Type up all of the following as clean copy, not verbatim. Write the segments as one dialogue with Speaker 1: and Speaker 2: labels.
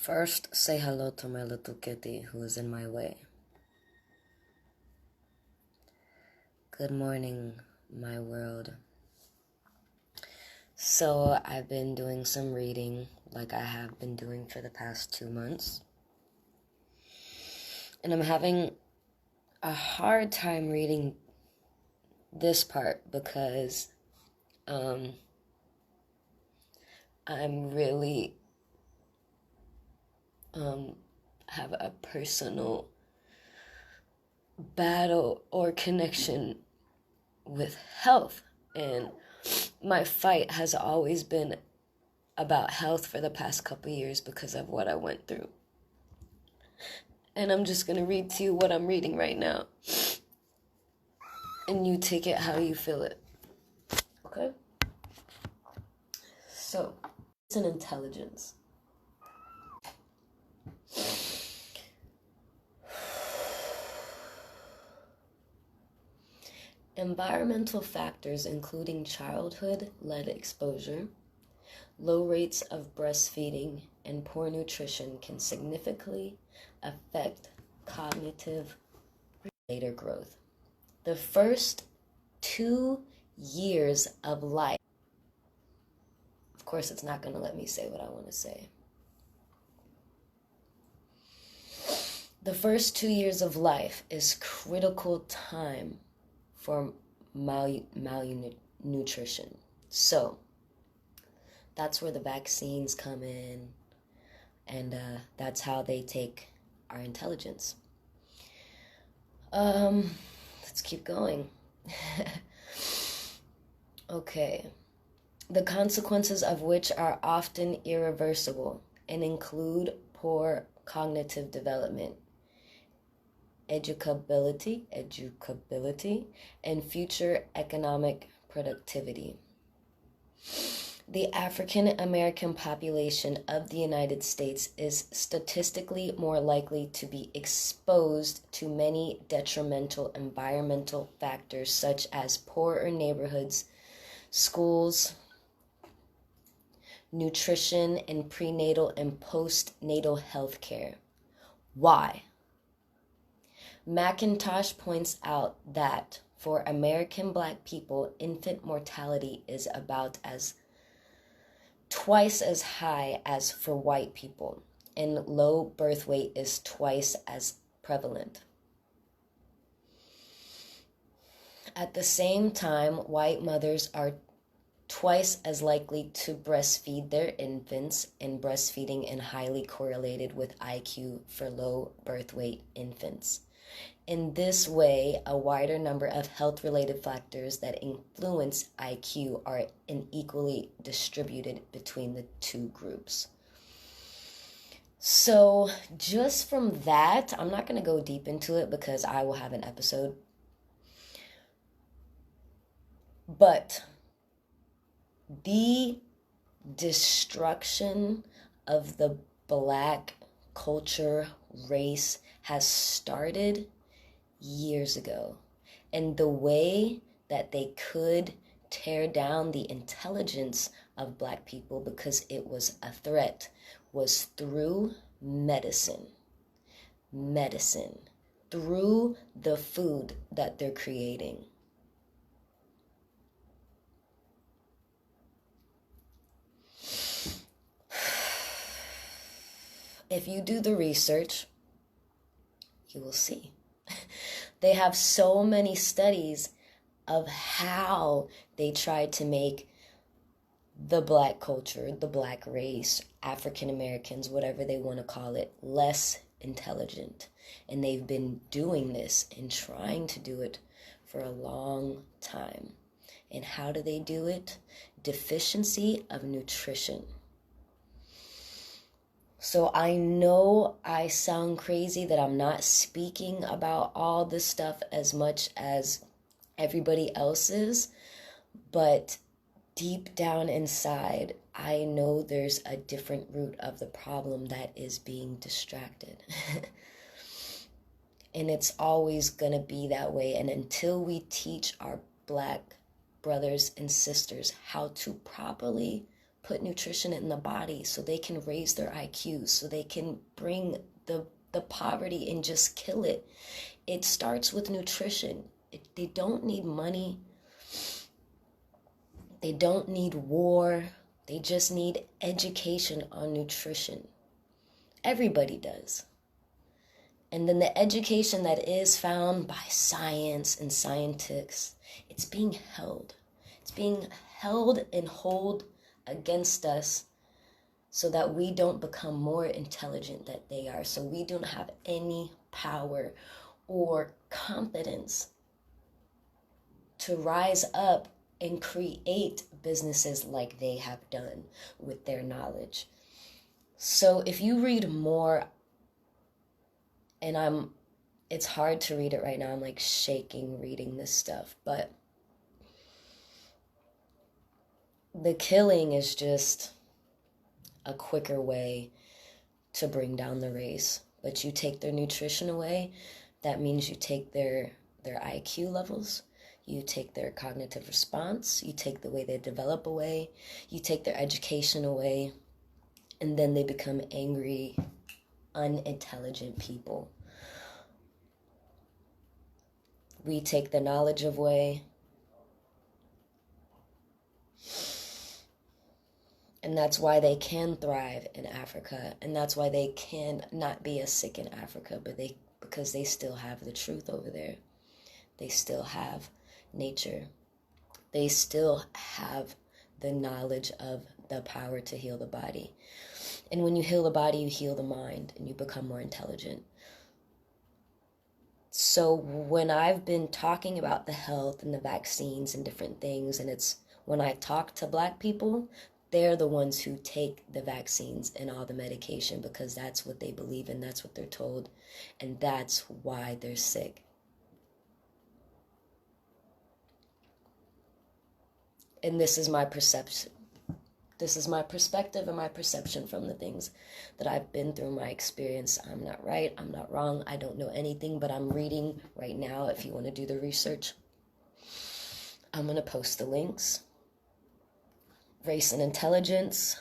Speaker 1: First, say hello to my little kitty who is in my way. Good morning, my world. So, I've been doing some reading like I have been doing for the past 2 months. And I'm having a hard time reading this part because I'm really have a personal battle or connection with health, and my fight has always been about health for the past couple years because of what I went through. And I'm just gonna read to you what I'm reading right now, and you take it how you feel it. Okay? So, it's an intelligence. Environmental factors including childhood-led exposure, low rates of breastfeeding, and poor nutrition can significantly affect cognitive later growth. The first 2 years of life. Of course, it's not going to let me say what I want to say. The first 2 years of life is critical time for malnutrition. So, that's where the vaccines come in, and that's how they take our intelligence. Let's keep going. Okay. The consequences of which are often irreversible and include poor cognitive development, educability, and future economic productivity. The African American population of the United States is statistically more likely to be exposed to many detrimental environmental factors such as poorer neighborhoods, schools, nutrition, and prenatal and postnatal health care. Why? McIntosh points out that for American Black people, infant mortality is about twice as high as for white people, and low birth weight is twice as prevalent. At the same time, white mothers are twice as likely to breastfeed their infants, and breastfeeding is highly correlated with IQ for low birth weight infants. In this way, a wider number of health-related factors that influence IQ are unequally distributed between the two groups. So just from that, I'm not going to go deep into it because I will have an episode. But the destruction of the Black culture race has started years ago, and the way that they could tear down the intelligence of Black people because it was a threat was through medicine, through the food that they're creating. If you do the research, you will see. They have so many studies of how they tried to make the Black culture, the Black race, African Americans, whatever they want to call it, less intelligent. And they've been doing this and trying to do it for a long time. And how do they do it? Deficiency of nutrition. So I know I sound crazy that I'm not speaking about all this stuff as much as everybody else is, but deep down inside, I know there's a different root of the problem that is being distracted. And it's always going to be that way. And until we teach our Black brothers and sisters how to properly put nutrition in the body so they can raise their IQ, so they can bring the poverty and just kill it. It starts with nutrition. They don't need money. They don't need war. They just need education on nutrition. Everybody does. And then the education that is found by science and scientists, it's being held. It's being held and hold against us so that we don't become more intelligent than they are, so we don't have any power or competence to rise up and create businesses like they have done with their knowledge. So if you read more, and it's hard to read it right now, I'm like shaking reading this stuff, but the killing is just a quicker way to bring down the race. But you take their nutrition away, that means you take their IQ levels, you take their cognitive response, you take the way they develop away, you take their education away, and then they become angry, unintelligent people. We take the knowledge away, and that's why they can thrive in Africa, and that's why they can not be as sick in Africa, because they still have the truth over there. They still have nature. They still have the knowledge of the power to heal the body. And when you heal the body, you heal the mind, and you become more intelligent. So when I've been talking about the health and the vaccines and different things, and it's when I talk to Black people, they're the ones who take the vaccines and all the medication because that's what they believe in, that's what they're told, and that's why they're sick. And this is my perception. This is my perspective and my perception from the things that I've been through, my experience. I'm not right, I'm not wrong, I don't know anything, but I'm reading right now. If you want to do the research, I'm going to post the links. Race and Intelligence,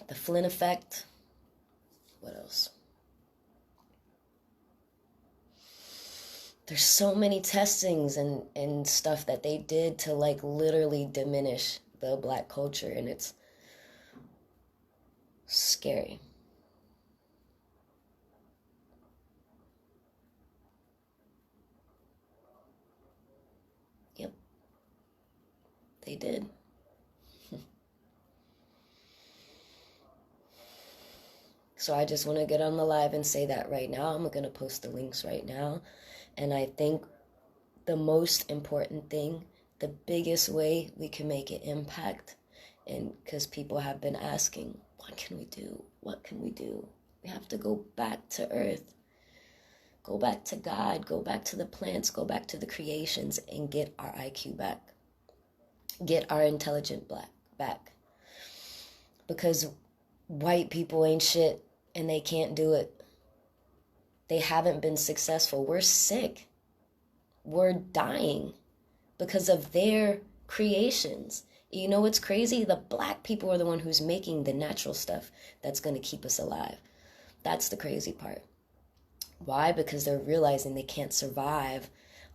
Speaker 1: the Flynn Effect, what else? There's so many testings and stuff that they did to like literally diminish the Black culture, and it's scary. Yep, they did. So I just want to get on the live and say that right now. I'm going to post the links right now. And I think the most important thing, the biggest way we can make an impact, and because people have been asking, what can we do? What can we do? We have to go back to earth. Go back to God. Go back to the plants. Go back to the creations and get our IQ back. Get our intelligent back. Because white people ain't shit and they can't do it. They haven't been successful. We're sick. We're dying because of their creations. You know what's crazy? The Black people are the one who's making the natural stuff that's going to keep us alive. That's the crazy part. Why? Because they're realizing they can't survive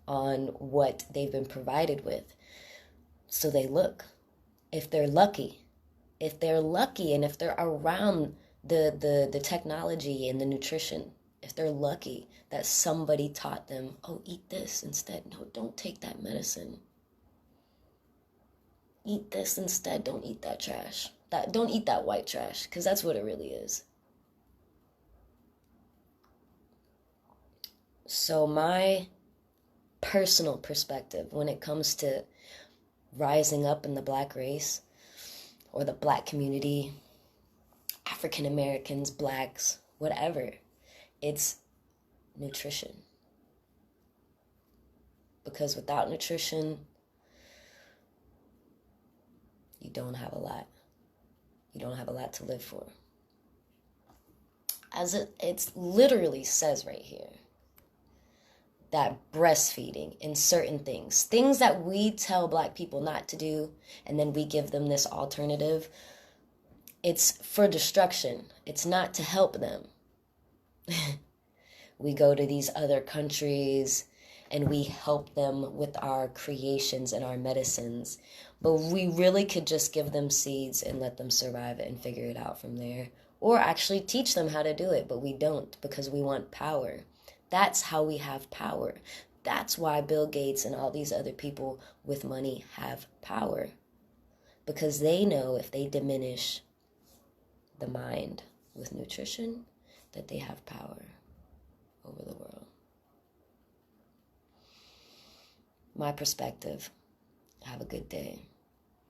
Speaker 1: on what they've been provided with. So they look. If they're lucky, and if they're around the technology and the nutrition, if they're lucky that somebody taught them, oh, eat this instead. No, don't take that medicine. Eat this instead. Don't eat that trash. Don't eat that white trash, because that's what it really is. So my personal perspective when it comes to rising up in the Black race or the Black community, African Americans, Blacks, whatever, it's nutrition. Because without nutrition, you don't have a lot. You don't have a lot to live for. As it literally says right here, that breastfeeding and certain things that we tell Black people not to do, and then we give them this alternative, it's for destruction. It's not to help them. We go to these other countries and we help them with our creations and our medicines, but we really could just give them seeds and let them survive it and figure it out from there, or actually teach them how to do it, but we don't, because we want power. That's how we have power. That's why Bill Gates and all these other people with money have power, because they know if they diminish the mind with nutrition, that they have power over the world. My perspective. Have a good day.